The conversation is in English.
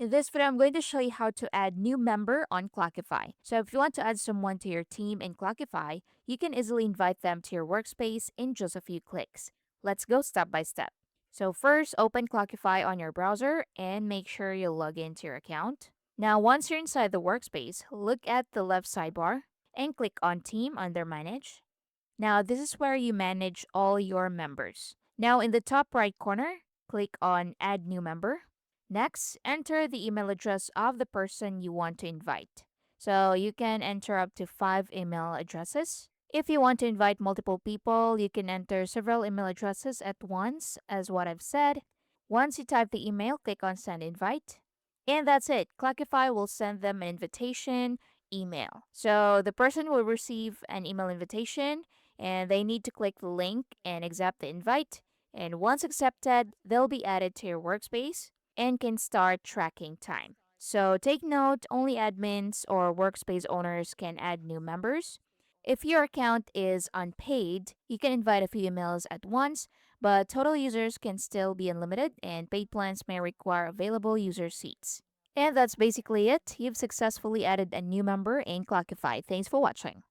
In this video, I'm going to show you how to add new member on Clockify. So if you want to add someone to your team in Clockify, you can easily invite them to your workspace in just a few clicks. Let's go step by step. So first, open Clockify on your browser and make sure you log into your account. Now, once you're inside the workspace, look at the left sidebar and click on Team under Manage. Now, this is where you manage all your members. Now, in the top right corner, click on Add New Member. Next, enter the email address of the person you want to invite. So you can enter up to 5 email addresses. If you want to invite multiple people, you can enter several email addresses at once, as what I've said. Once you type the email, click on Send Invite. And that's it. Clockify will send them an invitation email. So the person will receive an email invitation and they need to click the link and accept the invite. And once accepted, they'll be added to your workspace and can start tracking time. So take note, only admins or workspace owners can add new members. If your account is unpaid, you can invite a few emails at once, but total users can still be unlimited and paid plans may require available user seats. And that's basically it. You've successfully added a new member in Clockify. Thanks for watching.